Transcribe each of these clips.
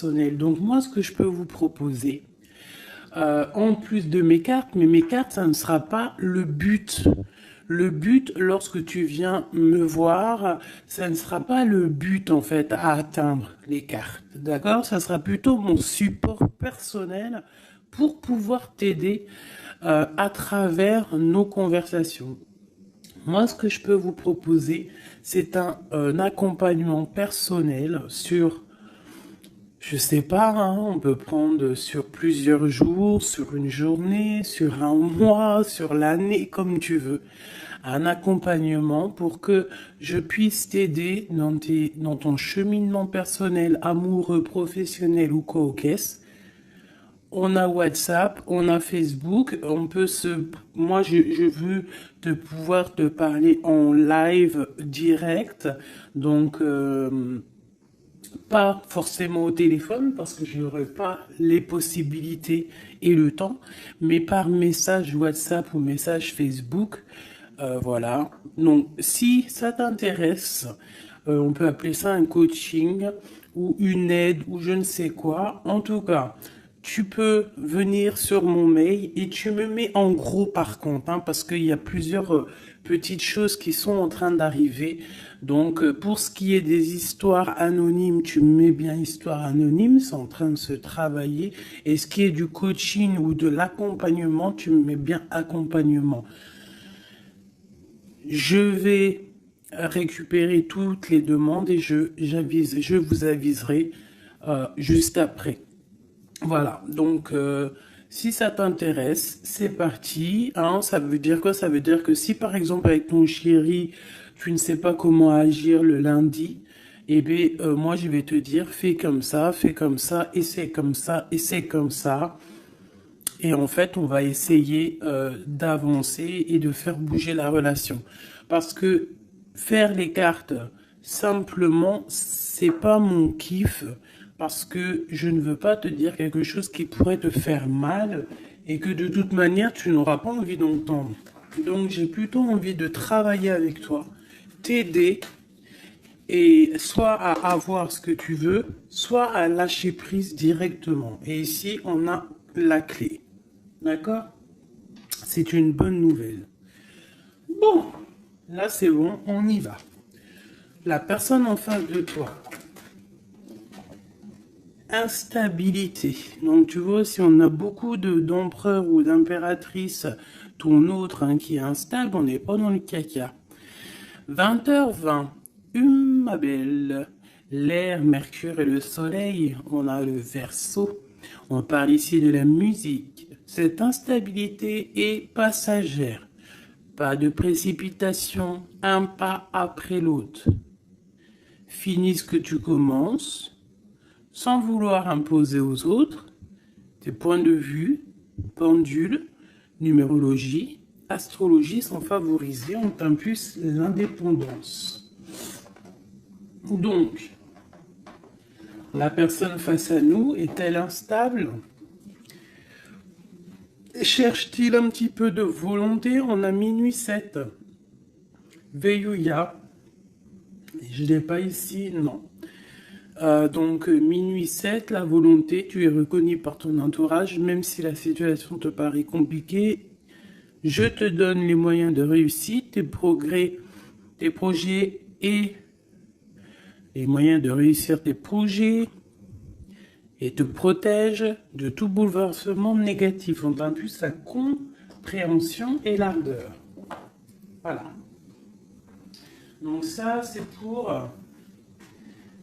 personnel. Donc moi, ce que je peux vous proposer, en plus de mes cartes, mais mes cartes, ça ne sera pas le but. Le but, lorsque tu viens me voir, ça ne sera pas le but en fait à atteindre les cartes. D'accord? Ça sera plutôt mon support personnel pour pouvoir t'aider à travers nos conversations. Moi, ce que je peux vous proposer, c'est un accompagnement personnel sur, je sais pas, hein, on peut prendre sur plusieurs jours, sur une journée, sur un mois, sur l'année, comme tu veux. Un accompagnement pour que je puisse t'aider dans ton cheminement personnel, amoureux, professionnel ou quoi au caisse. On a WhatsApp, on a Facebook, on peut moi, je veux pouvoir te parler en live direct, donc pas forcément au téléphone parce que je n'aurai pas les possibilités et le temps, mais par message WhatsApp ou message Facebook, voilà. Donc, si ça t'intéresse, on peut appeler ça un coaching ou une aide ou je ne sais quoi. En tout cas, tu peux venir sur mon mail et tu me mets en gros par contre, hein, parce qu'il y a plusieurs petites choses qui sont en train d'arriver. Donc, pour ce qui est des histoires anonymes, tu me mets bien histoire anonyme, c'est en train de se travailler. Et ce qui est du coaching ou de l'accompagnement, tu me mets bien accompagnement. Je vais récupérer toutes les demandes et je vous aviserai juste après. Voilà, donc si ça t'intéresse, c'est parti. Hein, ça veut dire quoi? Ça veut dire que si par exemple avec ton chéri, tu ne sais pas comment agir le lundi, eh bien moi je vais te dire fais comme ça, et c'est comme ça, et c'est comme ça. Et en fait, on va essayer d'avancer et de faire bouger la relation. Parce que faire les cartes simplement, c'est pas mon kiff. Parce que je ne veux pas te dire quelque chose qui pourrait te faire mal et que de toute manière, tu n'auras pas envie d'entendre. Donc, j'ai plutôt envie de travailler avec toi, t'aider et soit à avoir ce que tu veux, soit à lâcher prise directement. Et ici, on a la clé. D'accord? C'est une bonne nouvelle. Bon, là c'est bon, on y va. La personne en face de toi. Instabilité. Donc tu vois, si on a beaucoup d'empereurs ou d'impératrices, ton autre hein, qui est instable, on n'est pas dans le caca. 20h20. Ma belle. L'air, Mercure et le Soleil, on a le Verseau. On parle ici de la musique. Cette instabilité est passagère. Pas de précipitation, un pas après l'autre. Finis ce que tu commences, sans vouloir imposer aux autres tes points de vue, pendule, numérologie, astrologie sont favorisés, on t'impulse l'indépendance. Donc, la personne face à nous est-elle instable? Cherche-t-il un petit peu de volonté? On a minuit 7. Veillouya. Je ne l'ai pas ici, non. Donc, minuit 7, la volonté, tu es reconnu par ton entourage, même si la situation te paraît compliquée. Je te donne les moyens de réussite, tes progrès, tes projets et les moyens de réussir tes projets et te protège de tout bouleversement négatif. On t'impulse plus la compréhension et l'ardeur. Voilà. Donc ça,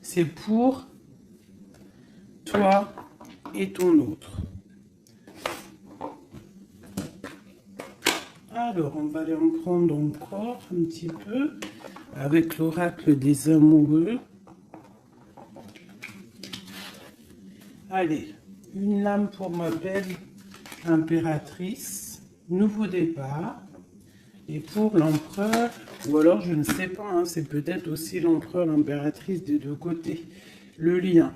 c'est pour toi et ton autre. Alors, on va aller en prendre encore un petit peu avec l'oracle des amoureux. Allez, une lame pour ma belle impératrice, nouveau départ. Et pour l'empereur, ou alors je ne sais pas, hein, c'est peut-être aussi l'empereur, l'impératrice des deux côtés. Le lien.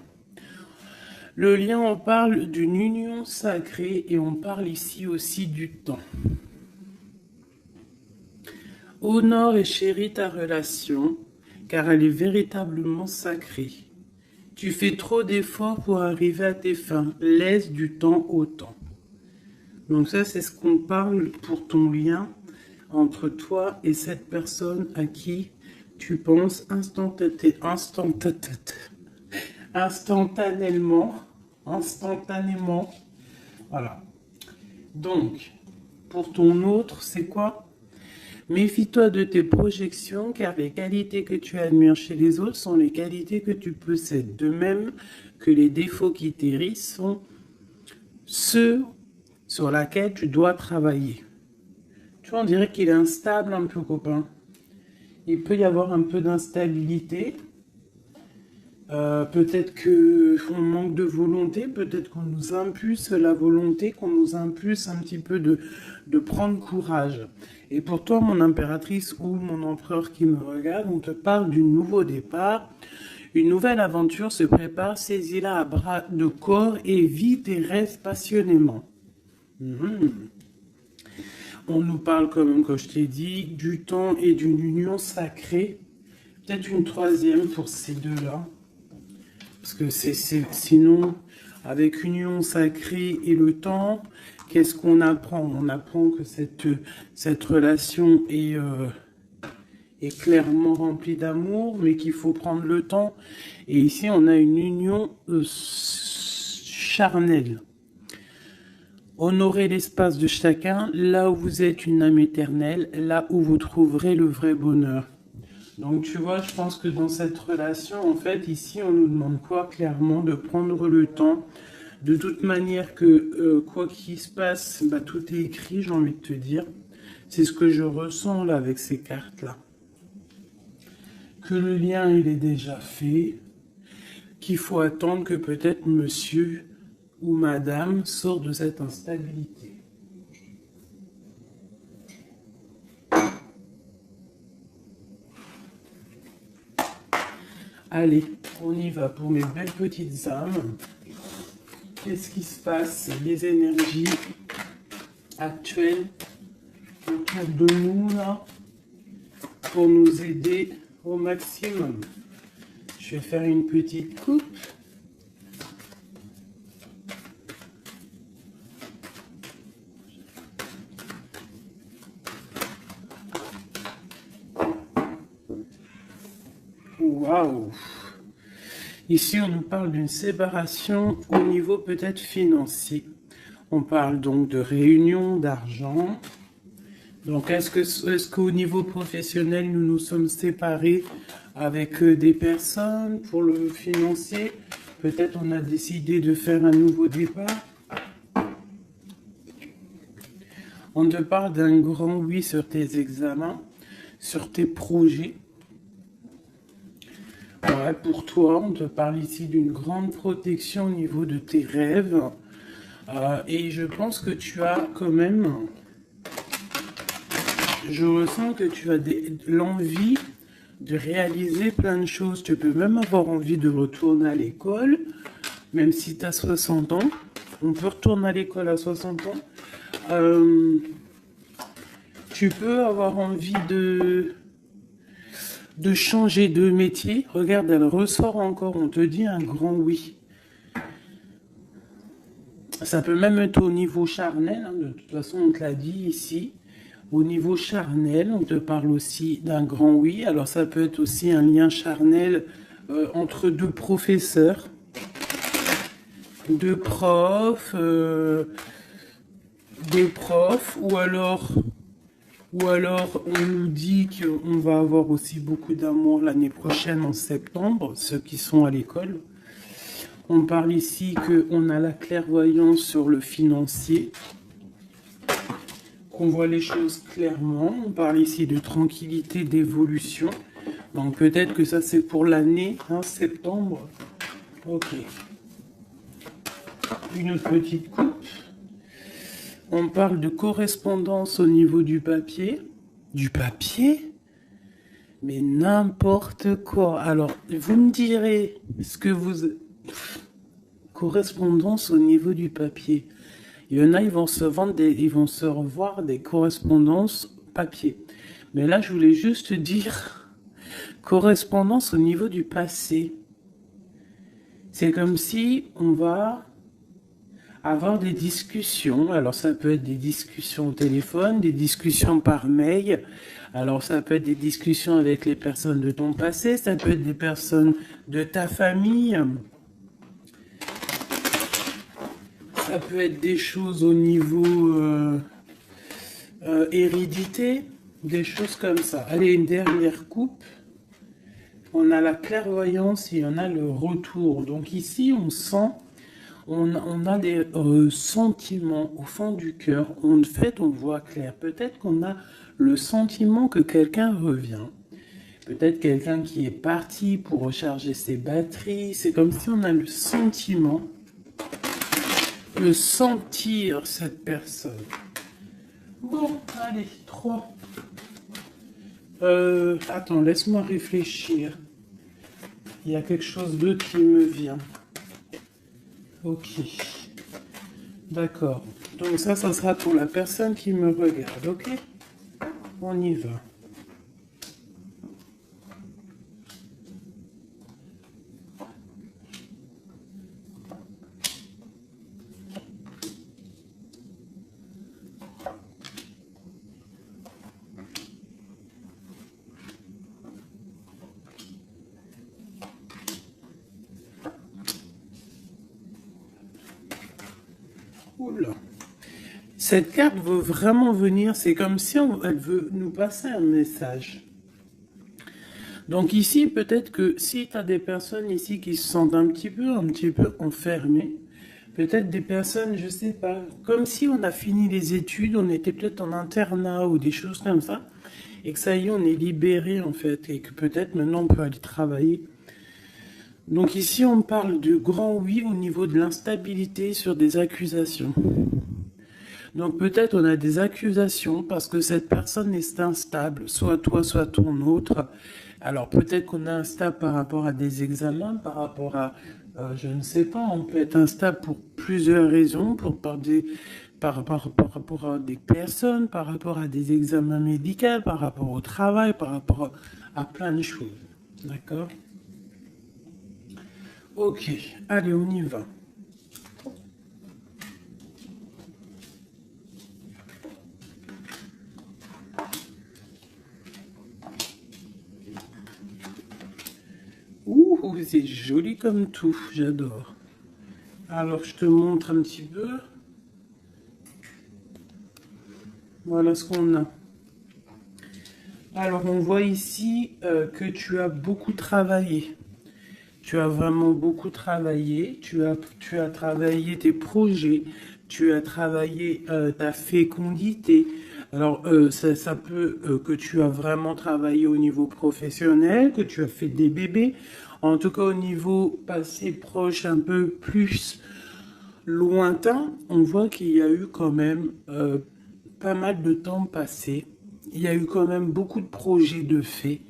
Le lien, on parle d'une union sacrée et on parle ici aussi du temps. Honore et chéris ta relation, car elle est véritablement sacrée. Tu fais trop d'efforts pour arriver à tes fins. Laisse du temps au temps. Donc ça, c'est ce qu'on parle pour ton lien entre toi et cette personne à qui tu penses instantanément. Voilà. Donc, pour ton autre, c'est quoi? Méfie-toi de tes projections, car les qualités que tu admires chez les autres sont les qualités que tu possèdes. De même que les défauts qui t'hérissent sont ceux sur lesquels tu dois travailler. Tu vois, on dirait qu'il est instable un peu, copain. Il peut y avoir un peu d'instabilité. Peut-être qu'on manque de volonté, peut-être qu'on nous impulse la volonté, qu'on nous impulse un petit peu de prendre courage. Et pour toi, mon impératrice ou mon empereur qui me regarde, on te parle d'un nouveau départ. Une nouvelle aventure se prépare, saisis-la à bras de corps et vis tes rêves passionnément. On nous parle quand même, comme je t'ai dit, du temps et d'une union sacrée. Peut-être une troisième pour ces deux-là. Parce que sinon, avec union sacrée et le temps, qu'est-ce qu'on apprend? On apprend que cette relation est clairement remplie d'amour, mais qu'il faut prendre le temps. Et ici, on a une union charnelle. Honorez l'espace de chacun, là où vous êtes une âme éternelle, là où vous trouverez le vrai bonheur. Donc tu vois, je pense que dans cette relation, en fait, ici, on nous demande quoi? Clairement, de prendre le temps. De toute manière que quoi qu'il se passe, bah, tout est écrit, j'ai envie de te dire. C'est ce que je ressens là avec ces cartes-là. Que le lien, il est déjà fait. Qu'il faut attendre que peut-être monsieur ou madame sorte de cette instabilité. Allez, on y va pour mes belles petites âmes. Qu'est-ce qui se passe? Les énergies actuelles autour de nous, là, pour nous aider au maximum. Je vais faire une petite coupe. Waouh! Ici, on nous parle d'une séparation au niveau peut-être financier. On parle donc de réunion d'argent. Donc, est-ce qu'au niveau professionnel, nous nous sommes séparés avec des personnes pour le financier? Peut-être on a décidé de faire un nouveau départ. On te parle d'un grand oui sur tes examens, sur tes projets. Ouais, pour toi, on te parle ici d'une grande protection au niveau de tes rêves. Et je pense que tu as quand même... Je ressens que tu as l'envie de réaliser plein de choses. Tu peux même avoir envie de retourner à l'école, même si tu as 60 ans. On peut retourner à l'école à 60 ans. Tu peux avoir envie de changer de métier. Regarde, elle ressort encore, on te dit un grand oui. Ça peut même être au niveau charnel, hein. De toute façon on te l'a dit ici. Au niveau charnel, on te parle aussi d'un grand oui. Alors ça peut être aussi un lien charnel entre deux professeurs, deux profs, ou alors on nous dit qu'on va avoir aussi beaucoup d'amour l'année prochaine en septembre, ceux qui sont à l'école. On parle ici qu'on a la clairvoyance sur le financier, qu'on voit les choses clairement. On parle ici de tranquillité, d'évolution. Donc peut-être que ça c'est pour l'année, hein, septembre. Ok. Une petite coupe. On parle de correspondance au niveau du papier. Du papier? Mais n'importe quoi. Alors, vous me direz ce que vous... Correspondance au niveau du papier. Il y en a, ils vont se revoir des correspondances papier. Mais là, je voulais juste dire correspondance au niveau du passé. C'est comme si on va avoir des discussions. Alors ça peut être des discussions au téléphone, des discussions par mail. Alors ça peut être des discussions avec les personnes de ton passé, ça peut être des personnes de ta famille. Ça peut être des choses au niveau hérédité, des choses comme ça. Allez, une dernière coupe. On a la clairvoyance et on a le retour. Donc ici, on sent, on a des sentiments au fond du cœur. En fait, on voit clair. Peut-être qu'on a le sentiment que quelqu'un revient. Peut-être quelqu'un qui est parti pour recharger ses batteries. C'est comme si on a le sentiment de sentir cette personne. Bon, allez, 3. Attends, laisse-moi réfléchir. Il y a quelque chose d'autre qui me vient. Ok. D'accord. Donc ça sera pour la personne qui me regarde, ok? On y va. Oula. Cette carte veut vraiment venir, c'est comme si elle veut nous passer un message. Donc ici, peut-être que si tu as des personnes ici qui se sentent un petit peu enfermées, peut-être des personnes, je sais pas, comme si on a fini les études, on était peut-être en internat ou des choses comme ça, et que ça y est, on est libéré en fait, et que peut-être maintenant on peut aller travailler. Donc ici, on parle de grand oui au niveau de l'instabilité sur des accusations. Donc peut-être on a des accusations parce que cette personne est instable, soit toi, soit ton autre. Alors peut-être qu'on est instable par rapport à des examens, par rapport à, je ne sais pas, on peut être instable pour plusieurs raisons, par rapport à des personnes, par rapport à des examens médicaux, par rapport au travail, par rapport à plein de choses. D'accord? Ok, allez, on y va. Ouh, c'est joli comme tout, j'adore. Alors, je te montre un petit peu. Voilà ce qu'on a. Alors, on voit ici que tu as beaucoup travaillé. Tu as vraiment beaucoup travaillé. Tu as travaillé tes projets. Tu as travaillé ta fécondité. Alors, ça peut que tu as vraiment travaillé au niveau professionnel, que tu as fait des bébés. En tout cas, au niveau passé proche, un peu plus lointain, on voit qu'il y a eu quand même pas mal de temps passé. Il y a eu quand même beaucoup de projets de fait.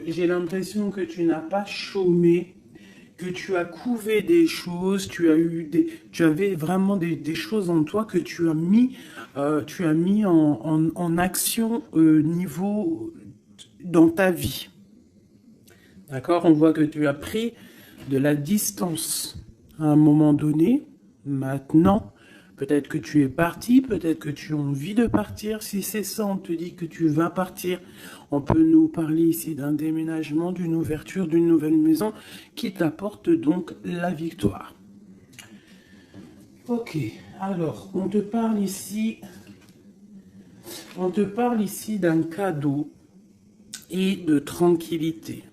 J'ai l'impression que tu n'as pas chômé, que tu as couvé des choses, tu avais vraiment des choses en toi que tu as mis en action niveau dans ta vie. D'accord? On voit que tu as pris de la distance à un moment donné. Maintenant, peut-être que tu es parti, peut-être que tu as envie de partir. Si c'est ça, on te dit que tu vas partir. On peut nous parler ici d'un déménagement, d'une ouverture, d'une nouvelle maison qui t'apporte donc la victoire. Ok, alors on te parle ici d'un cadeau et de tranquillité.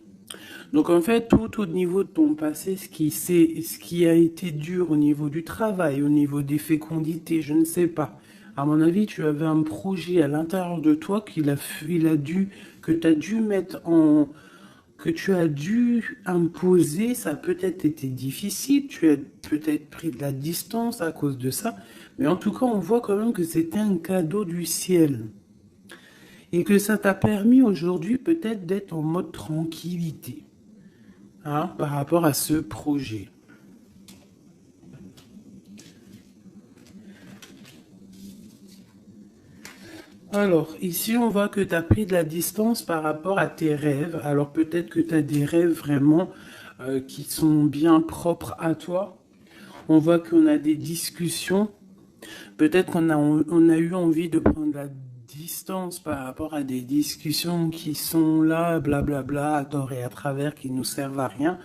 Donc en fait, tout au niveau de ton passé, ce qui a été dur au niveau du travail, au niveau des fécondités, je ne sais pas. À mon avis, tu avais un projet à l'intérieur de toi que tu as dû mettre en, que tu as dû imposer. Ça a peut-être été difficile, tu as peut-être pris de la distance à cause de ça. Mais en tout cas, on voit quand même que c'était un cadeau du ciel. Et que ça t'a permis aujourd'hui peut-être d'être en mode tranquillité. Hein, par rapport à ce projet. Alors, ici, on voit que tu as pris de la distance par rapport à tes rêves. Alors, peut-être que tu as des rêves vraiment qui sont bien propres à toi. On voit qu'on a des discussions. Peut-être on a eu envie de prendre la distance par rapport à des discussions qui sont là, blablabla, à tort et à travers, qui nous servent à rien.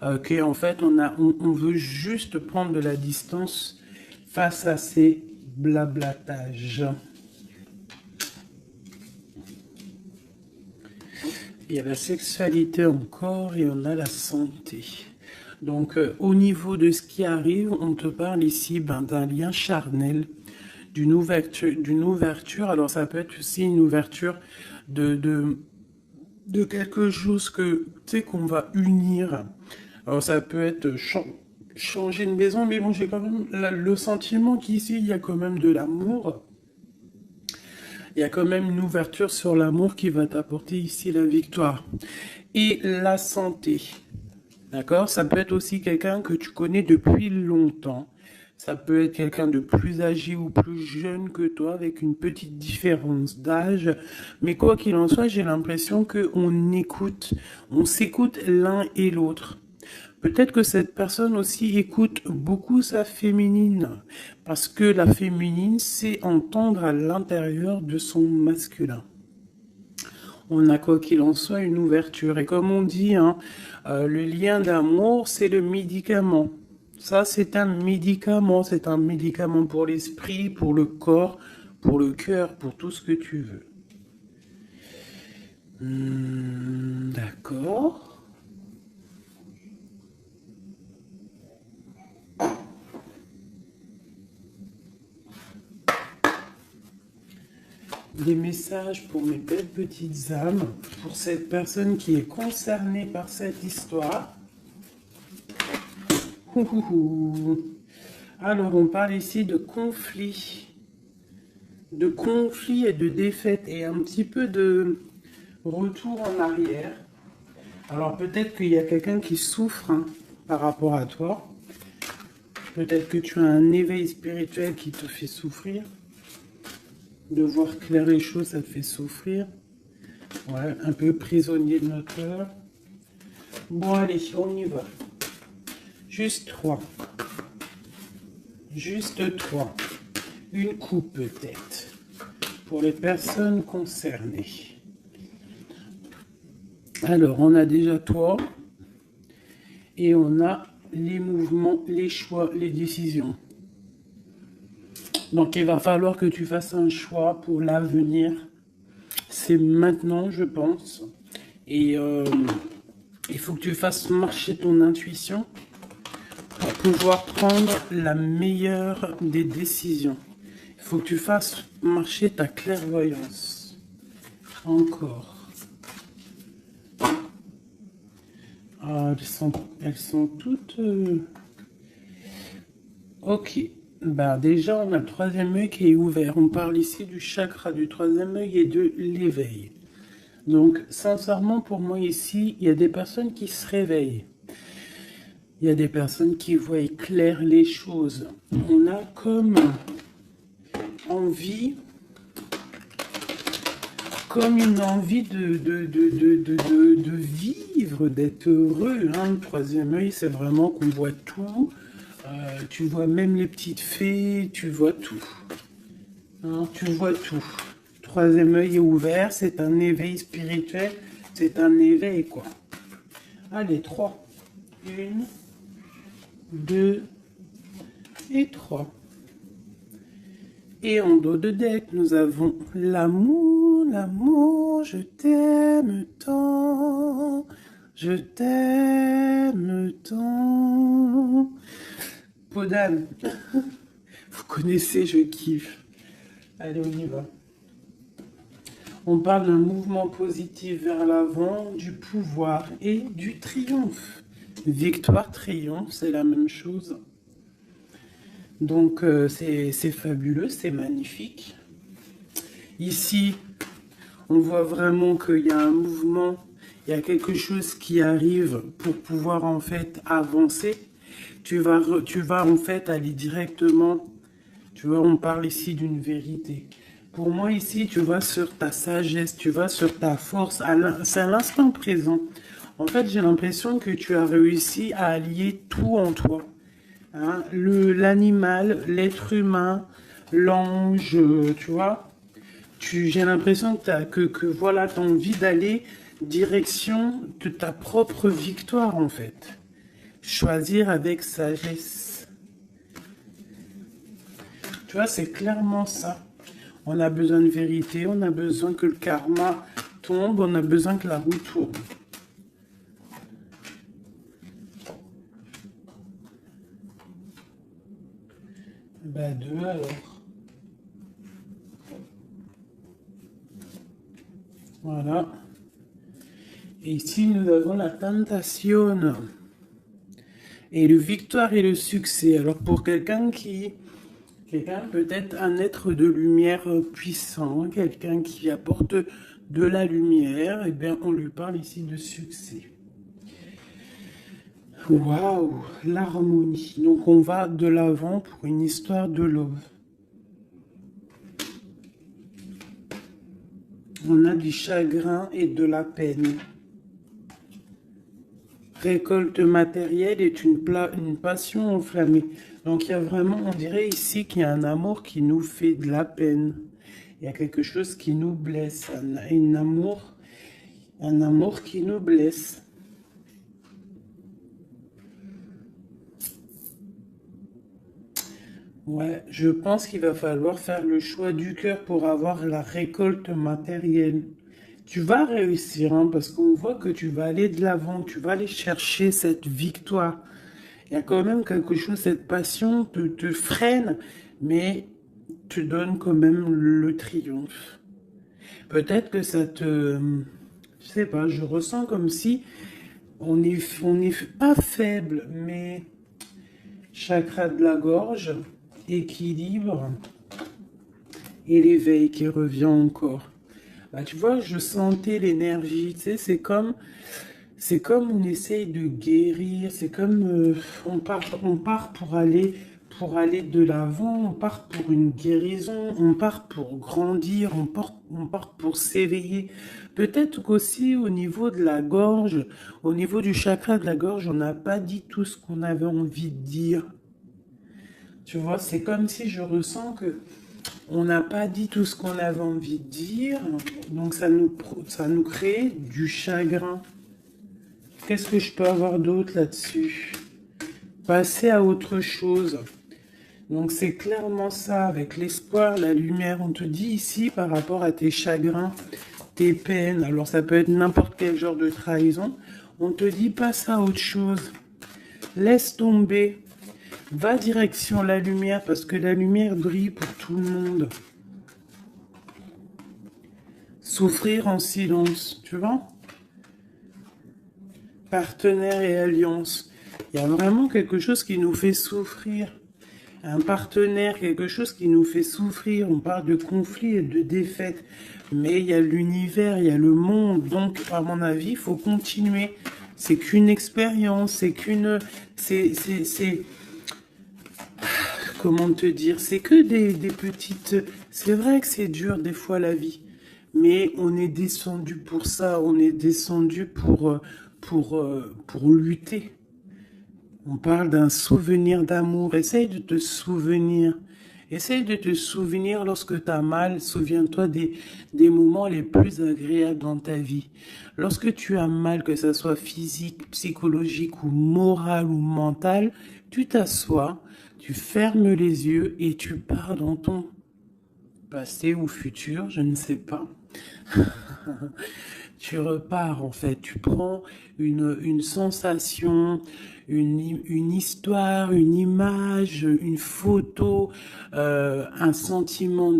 Qu'en fait, on veut juste prendre de la distance face à ces blablatages. Il y a la sexualité encore et on a la santé. Donc, au niveau de ce qui arrive, on te parle ici d'un lien charnel, d'une ouverture. Alors, ça peut être aussi une ouverture de quelque chose que, tu sais, qu'on va unir. Alors, ça peut être changer de maison, mais bon, j'ai quand même le sentiment qu'ici, il y a quand même de l'amour. Il y a quand même une ouverture sur l'amour qui va t'apporter ici la victoire. Et la santé. D'accord? Ça peut être aussi quelqu'un que tu connais depuis longtemps. Ça peut être quelqu'un de plus âgé ou plus jeune que toi, avec une petite différence d'âge. Mais quoi qu'il en soit, j'ai l'impression on s'écoute l'un et l'autre. Peut-être que cette personne aussi écoute beaucoup sa féminine, parce que la féminine sait entendre à l'intérieur de son masculin. On a quoi qu'il en soit une ouverture. Et comme on dit, hein, le lien d'amour, c'est le médicament. Ça, c'est un médicament. C'est un médicament pour l'esprit, pour le corps, pour le cœur, pour tout ce que tu veux. D'accord. Des messages pour mes belles petites âmes, pour cette personne qui est concernée par cette histoire. Alors, on parle ici de conflit et de défaite et un petit peu de retour en arrière. Alors, peut-être qu'il y a quelqu'un qui souffre par rapport à toi. Peut-être que tu as un éveil spirituel qui te fait souffrir. De voir clair les choses, ça te fait souffrir. Ouais, un peu prisonnier de notre cœur. Bon, allez, on y va. Juste 3. Juste 3. Une coupe peut-être. Pour les personnes concernées. Alors, on a déjà toi. Et on a les mouvements, les choix, les décisions. Donc, il va falloir que tu fasses un choix pour l'avenir. C'est maintenant, je pense. Et il faut que tu fasses marcher ton intuition pour pouvoir prendre la meilleure des décisions. Il faut que tu fasses marcher ta clairvoyance. Encore. Ah, elles sont toutes... Ok. Bah déjà, on a le troisième œil qui est ouvert. On parle ici du chakra du troisième œil et de l'éveil. Donc, sincèrement, pour moi ici, il y a des personnes qui se réveillent. Il y a des personnes qui voient clair les choses. On a comme envie, comme une envie de vivre, d'être heureux. Hein. Le troisième œil, c'est vraiment qu'on voit tout. Tu vois même les petites fées, tu vois tout. Hein, tu vois tout. Troisième œil est ouvert, c'est un éveil spirituel, c'est un éveil quoi. Allez, 3. 1, 2 et 3. Et en dos de deck, nous avons l'amour, l'amour, je t'aime tant, je t'aime tant. Peau d'âne, vous connaissez, je kiffe. Allez, on y va. On parle d'un mouvement positif vers l'avant, du pouvoir et du triomphe. Victoire, triomphe, c'est la même chose. Donc, c'est fabuleux, c'est magnifique. Ici, on voit vraiment qu'il y a un mouvement, il y a quelque chose qui arrive pour pouvoir en fait avancer. Tu vas en fait aller directement, tu vois, on parle ici d'une vérité. Pour moi ici, tu vas sur ta sagesse, tu vas sur ta force, c'est à l'instant présent. En fait, j'ai l'impression que tu as réussi à allier tout en toi. Hein, l'animal, l'être humain, l'ange, tu vois. J'ai l'impression que voilà, tu as envie d'aller direction de ta propre victoire, en fait. Choisir avec sagesse. Tu vois, c'est clairement ça. On a besoin de vérité, on a besoin que le karma tombe, on a besoin que la roue tourne. Ben, deux alors. Voilà. Et ici, nous avons la tentation. Et le victoire et le succès. Alors, pour quelqu'un peut-être un être de lumière puissant, quelqu'un qui apporte de la lumière, eh bien, on lui parle ici de succès. Waouh, l'harmonie. Donc, on va de l'avant pour une histoire de love. On a du chagrin et de la peine. Récolte matérielle est une passion enflammée. Donc il y a vraiment, on dirait ici qu'il y a un amour qui nous fait de la peine. Il y a quelque chose qui nous blesse, un amour qui nous blesse. Ouais, je pense qu'il va falloir faire le choix du cœur pour avoir la récolte matérielle. Tu vas réussir, hein, parce qu'on voit que tu vas aller de l'avant, tu vas aller chercher cette victoire. Il y a quand même quelque chose, cette passion te freine, mais te donne quand même le triomphe. Peut-être que ça te... Je sais pas, je ressens comme si on est pas faible, mais chakra de la gorge, équilibre et l'éveil qui revient encore. Bah, tu vois, je sentais l'énergie, tu sais, c'est comme on essaye de guérir, c'est comme on part pour aller de l'avant, on part pour une guérison, on part pour grandir, on part pour s'éveiller. Peut-être qu'aussi au niveau de la gorge, au niveau du chakra de la gorge, on n'a pas dit tout ce qu'on avait envie de dire. Tu vois, c'est comme si je ressens que on n'a pas dit tout ce qu'on avait envie de dire, donc ça nous crée du chagrin. Qu'est-ce que je peux avoir d'autre là-dessus? Passer à autre chose. Donc c'est clairement ça, avec l'espoir, la lumière. On te dit ici par rapport à tes chagrins, tes peines, alors ça peut être n'importe quel genre de trahison, on te dit passe à autre chose. Laisse tomber. Va direction la lumière parce que la lumière brille pour tout le monde. Souffrir en silence, tu vois? Partenaire et alliance. Il y a vraiment quelque chose qui nous fait souffrir. Un partenaire, quelque chose qui nous fait souffrir. On parle de conflit et de défaite. Mais il y a l'univers, il y a le monde. Donc, à mon avis, il faut continuer. C'est qu'une expérience, c'est qu'une... C'est... Comment te dire? C'est que des petites... C'est vrai que c'est dur des fois la vie. Mais on est descendu pour ça. On est descendu pour lutter. On parle d'un souvenir d'amour. Essaye de te souvenir. Essaye de te souvenir lorsque tu as mal. Souviens-toi des moments les plus agréables dans ta vie. Lorsque tu as mal, que ce soit physique, psychologique ou moral ou mental, tu t'assois, tu fermes les yeux et tu pars dans ton passé ou futur, je ne sais pas. Tu repars en fait, tu prends une sensation, une histoire, une image, une photo, un sentiment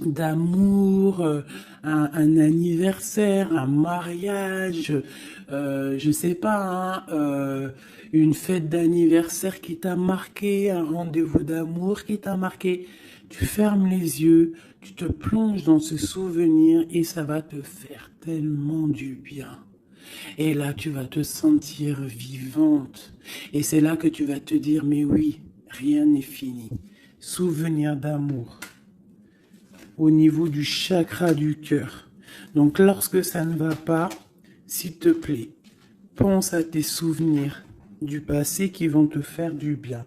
d'amour, un anniversaire, un mariage, je sais pas, hein, une fête d'anniversaire qui t'a marqué, un rendez-vous d'amour qui t'a marqué. Tu fermes les yeux, tu te plonges dans ce souvenir et ça va te faire tellement du bien. Et là, tu vas te sentir vivante. Et c'est là que tu vas te dire, mais oui, rien n'est fini. Souvenir d'amour au niveau du chakra du cœur. Donc, lorsque ça ne va pas, s'il te plaît, pense à tes souvenirs du passé qui vont te faire du bien.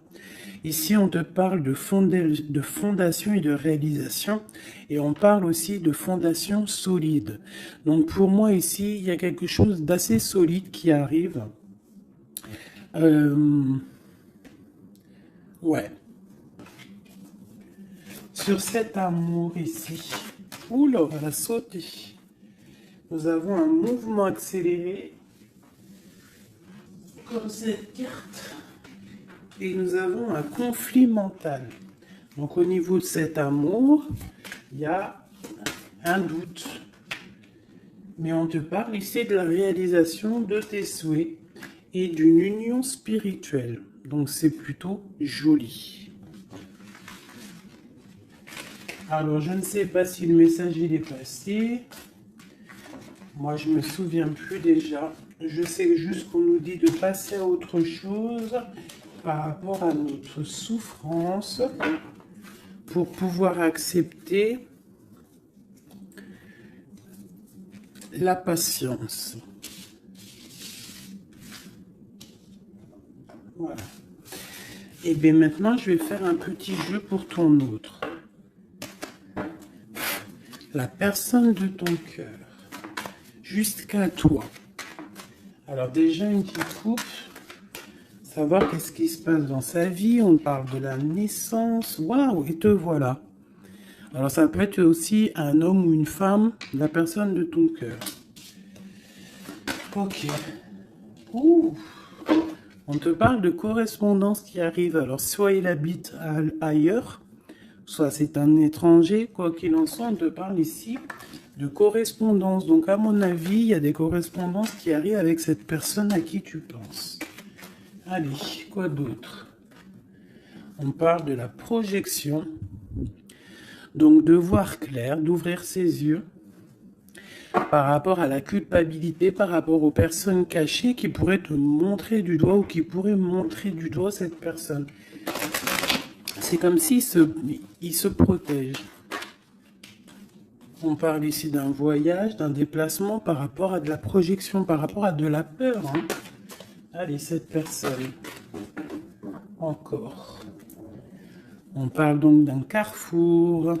Ici, on te parle de fondation et de réalisation, et on parle aussi de fondation solide. Donc, pour moi, ici, il y a quelque chose d'assez solide qui arrive. Ouais. Sur cet amour ici, oula, elle a sauté. Nous avons un mouvement accéléré, comme cette carte. Et nous avons un conflit mental. Donc au niveau de cet amour, il y a un doute. Mais on te parle ici de la réalisation de tes souhaits et d'une union spirituelle. Donc c'est plutôt joli. Alors je ne sais pas si le message il est passé. Moi je me souviens plus déjà. Je sais juste qu'on nous dit de passer à autre chose par rapport à notre souffrance pour pouvoir accepter la patience. Voilà. Et bien maintenant, je vais faire un petit jeu pour ton autre. La personne de ton cœur, jusqu'à toi. Alors déjà, une petite coupe. Savoir qu'est-ce qui se passe dans sa vie. On parle de la naissance. Waouh, et te voilà. Alors ça peut être aussi un homme ou une femme, la personne de ton cœur. Ok. Ouh. On te parle de correspondance qui arrive. Alors soit il habite ailleurs, soit c'est un étranger. Quoi qu'il en soit, on te parle ici de correspondance. Donc à mon avis, il y a des correspondances qui arrivent avec cette personne à qui tu penses. Allez, quoi d'autre? On parle de la projection. Donc de voir clair, d'ouvrir ses yeux par rapport à la culpabilité, par rapport aux personnes cachées qui pourraient te montrer du doigt ou qui pourraient montrer du doigt cette personne. C'est comme s'il se protège. On parle ici d'un voyage, d'un déplacement par rapport à de la projection, par rapport à de la peur. Hein. Allez, cette personne. Encore. On parle donc d'un carrefour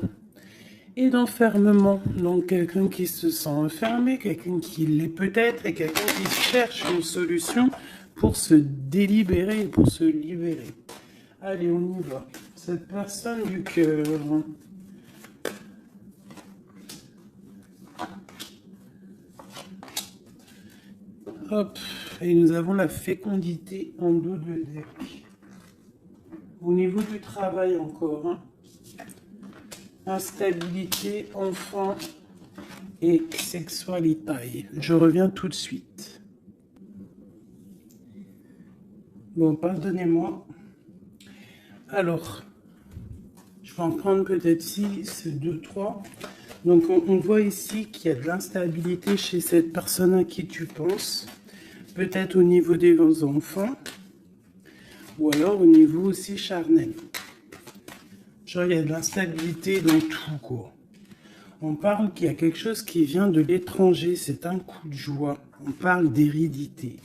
et d'enfermement. Donc quelqu'un qui se sent enfermé, quelqu'un qui l'est peut-être et quelqu'un qui cherche une solution pour se délibérer, pour se libérer. Allez, on y va. Cette personne du cœur. Hop, et nous avons la fécondité en dos de deck. Au niveau du travail encore, hein. Instabilité, enfant et sexualité. Je reviens tout de suite. Bon, pardonnez-moi. Alors, je vais en prendre peut-être 6, 2, 3. Donc, on voit ici qu'il y a de l'instabilité chez cette personne à qui tu penses. Peut-être au niveau des enfants. Ou alors au niveau aussi charnel. Genre, il y a de l'instabilité dans tout, quoi. On parle qu'il y a quelque chose qui vient de l'étranger. C'est un coup de joie. On parle d'hérédité.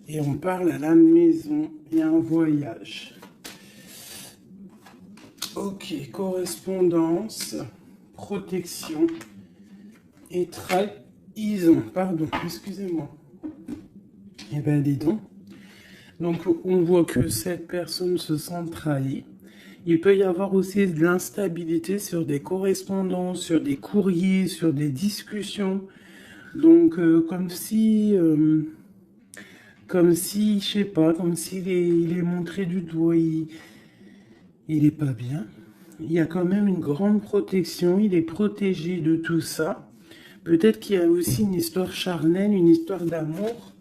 Et on parle à la maison. Il y a un voyage. Ok, correspondance, protection et trahison. Pardon, excusez-moi. Eh bien, dis donc. Donc, on voit que cette personne se sent trahie. Il peut y avoir aussi de l'instabilité sur des correspondances, sur des courriers, sur des discussions. Donc, comme si, je sais pas, comme s'il il est montré du doigt, il est pas bien. Il y a quand même une grande protection, il est protégé de tout ça. Peut-être qu'il y a aussi une histoire charnelle, une histoire d'amour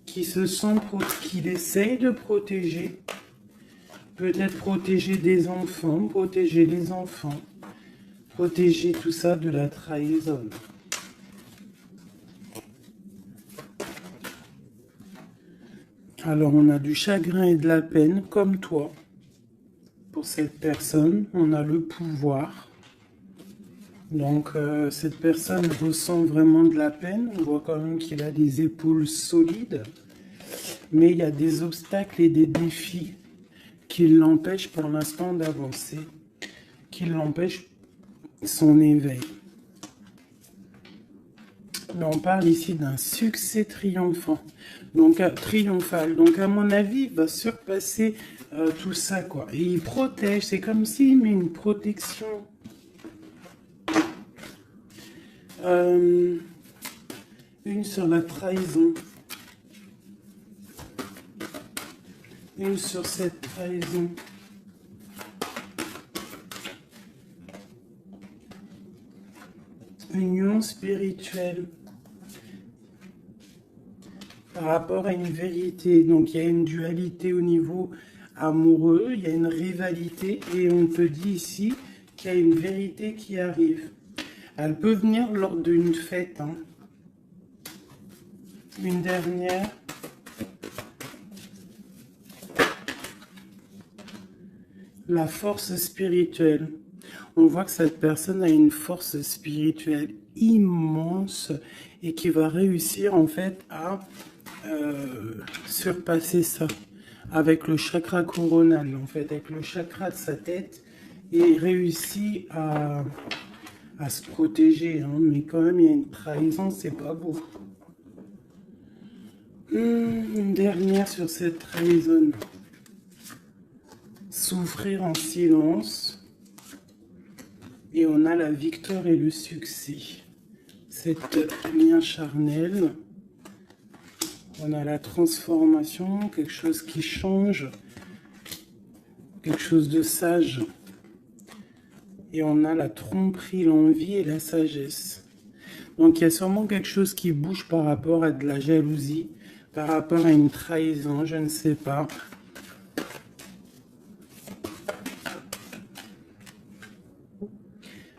qui se sent, qu'il essaye de protéger. Peut-être protéger des enfants, protéger les enfants, protéger tout ça de la trahison. Alors on a du chagrin et de la peine, comme toi. Pour cette personne, on a le pouvoir. Donc, cette personne ressent vraiment de la peine. On voit quand même qu'il a des épaules solides. Mais il y a des obstacles et des défis qui l'empêchent pour l'instant d'avancer, qui l'empêchent son éveil. Mais on parle ici d'un succès triomphant, donc triomphal. Donc à mon avis, il va surpasser tout ça, quoi. Et il protège, c'est comme s'il met une protection. Une sur la trahison. Une sur cette trahison. Union spirituelle. Par rapport à une vérité. Donc il y a une dualité au niveau amoureux, il y a une rivalité et on te dit ici qu'il y a une vérité qui arrive. Elle peut venir lors d'une fête. Hein. Une dernière. La force spirituelle. On voit que cette personne a une force spirituelle immense et qui va réussir en fait à surpasser ça avec le chakra coronal, en fait, avec le chakra de sa tête, et réussit à se protéger, hein, mais quand même il y a une trahison, c'est pas beau. Une dernière sur cette trahison. Souffrir en silence. Et on a la victoire et le succès. Cet lien charnel. On a la transformation, quelque chose qui change. Quelque chose de sage. Et on a la tromperie, l'envie et la sagesse. Donc il y a sûrement quelque chose qui bouge par rapport à de la jalousie, par rapport à une trahison, je ne sais pas.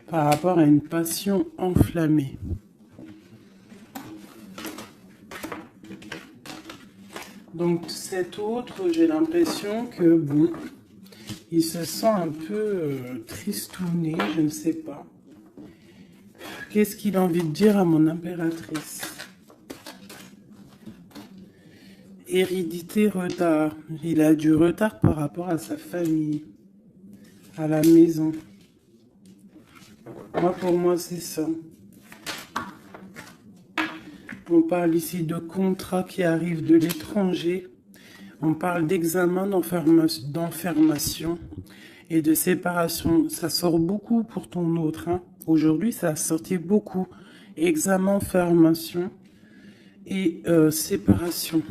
Par rapport à une passion enflammée. Donc cet autre, j'ai l'impression que, bon, il se sent un peu tristouné, je ne sais pas. Qu'est-ce qu'il a envie de dire à mon impératrice? Hérédité, retard. Il a du retard par rapport à sa famille, à la maison. Moi, pour moi, c'est ça. On parle ici de contrats qui arrivent de l'étranger. On parle d'examen, d'enfermation et de séparation. Ça sort beaucoup pour ton autre. Hein. Aujourd'hui, ça a sorti beaucoup. Examen, enfermation et séparation.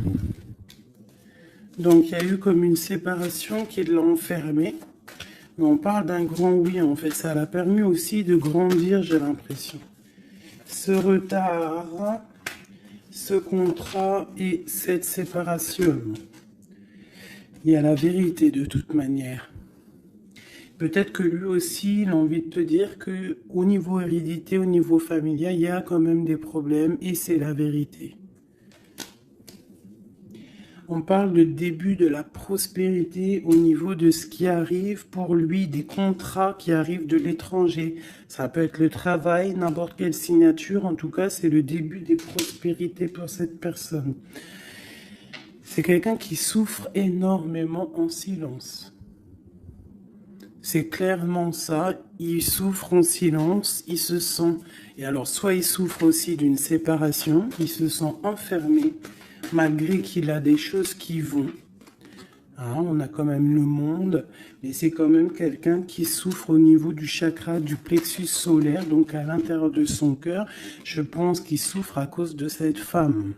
Donc, il y a eu comme une séparation qui l'a enfermé. Mais on parle d'un grand oui, en fait. Ça l'a permis aussi de grandir, j'ai l'impression. Ce retard, ce contrat et cette séparation. Il y a la vérité de toute manière. Peut-être que lui aussi, il a envie de te dire que au niveau hérédité, au niveau familial, il y a quand même des problèmes et c'est la vérité. On parle de début de la prospérité au niveau de ce qui arrive pour lui, des contrats qui arrivent de l'étranger. Ça peut être le travail, n'importe quelle signature. En tout cas, c'est le début des prospérités pour cette personne. C'est quelqu'un qui souffre énormément en silence. C'est clairement ça. Il souffre en silence, il se sent... Et alors, soit il souffre aussi d'une séparation, il se sent enfermé, malgré qu'il a des choses qui vont. Hein, on a quand même le monde, mais c'est quand même quelqu'un qui souffre au niveau du chakra, du plexus solaire, donc à l'intérieur de son cœur. Je pense qu'il souffre à cause de cette femme.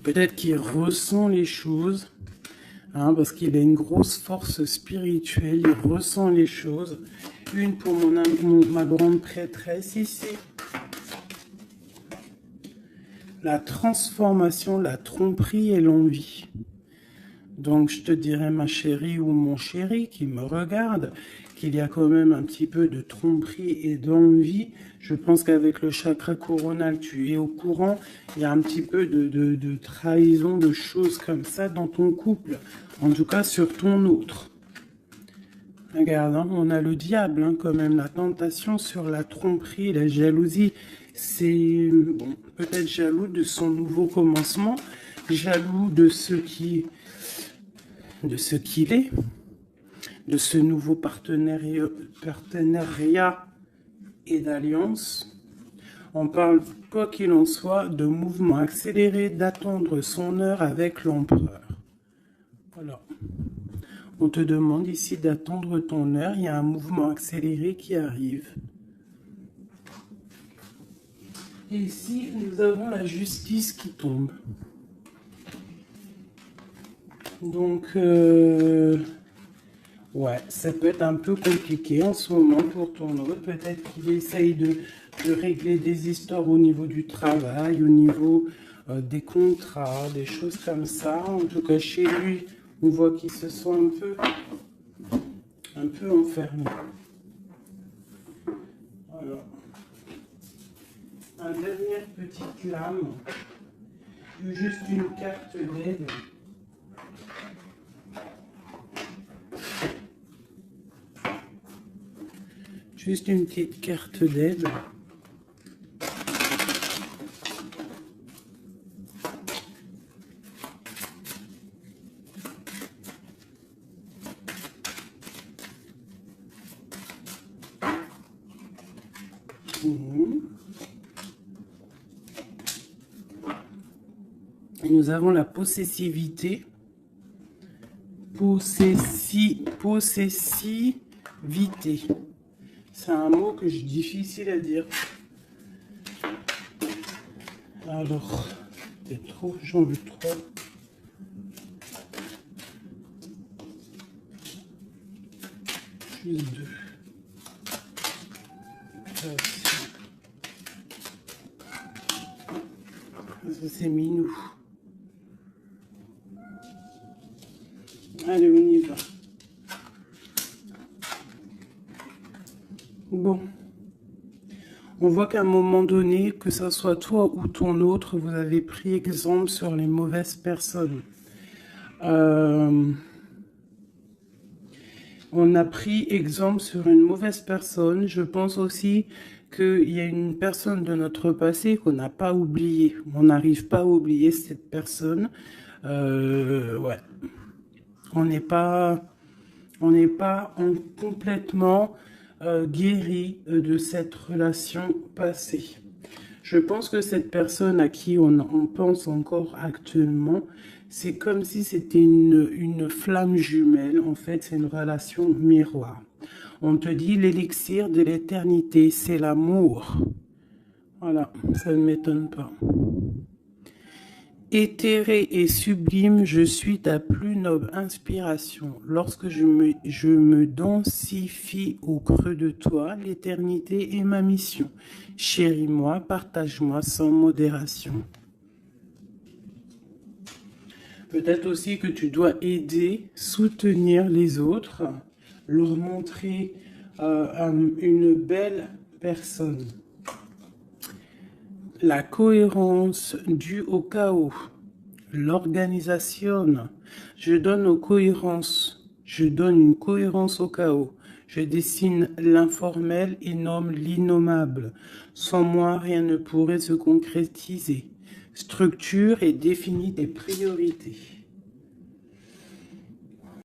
Peut-être qu'il ressent les choses, hein, parce qu'il a une grosse force spirituelle, il ressent les choses. Une pour ma grande prêtresse ici. La transformation, la tromperie et l'envie. Donc je te dirais ma chérie ou mon chéri qui me regarde, qu'il y a quand même un petit peu de tromperie et d'envie. Je pense qu'avec le chakra coronal, tu es au courant. Il y a un petit peu de trahison, de choses comme ça dans ton couple. En tout cas sur ton autre. Regarde, hein, on a le diable, hein, quand même, la tentation sur la tromperie, la jalousie. C'est bon, peut-être jaloux de son nouveau commencement, jaloux de ce qu'il est, de ce nouveau partenariat et d'alliance. On parle, quoi qu'il en soit, de mouvement accéléré, d'attendre son heure avec l'empereur. Voilà. On te demande ici d'attendre ton heure. Il y a un mouvement accéléré qui arrive. Et ici, nous avons la justice qui tombe. Donc, ouais, ça peut être un peu compliqué en ce moment pour ton autre. Peut-être qu'il essaye de régler des histoires au niveau du travail, au niveau des contrats, des choses comme ça. En tout cas, chez lui, on voit qu'il se sent un peu enfermé. Voilà. Un dernière petite lame, juste une carte d'aide. Juste une petite carte d'aide. Et nous avons la possessivité. Possessivité. C'est un mot que j'ai difficile à dire. Alors, c'est trop, j'en veux trop. Juste deux. Ça, c'est minou. Allez, on y va. Bon. On voit qu'à un moment donné, que ce soit toi ou ton autre, vous avez pris exemple sur les mauvaises personnes. On a pris exemple sur une mauvaise personne. Je pense aussi qu'il y a une personne de notre passé qu'on n'a pas oubliée. On n'arrive pas à oublier cette personne. Ouais. On n'est pas complètement guéri de cette relation passée. Je pense que cette personne à qui on pense encore actuellement, c'est comme si c'était une flamme jumelle. En fait, c'est une relation miroir. On te dit l'élixir de l'éternité, c'est l'amour. Voilà, ça ne m'étonne pas. Éthéré et sublime, je suis ta plus noble inspiration. Lorsque je me densifie au creux de toi, l'éternité est ma mission. Chéris-moi, partage-moi sans modération. Peut-être aussi que tu dois aider, soutenir les autres, leur montrer une belle personne. La cohérence due au chaos, l'organisation. Je donne aux cohérences, je donne une cohérence au chaos. Je dessine l'informel et nomme l'innommable. Sans moi, rien ne pourrait se concrétiser. Structure et définis tes priorités.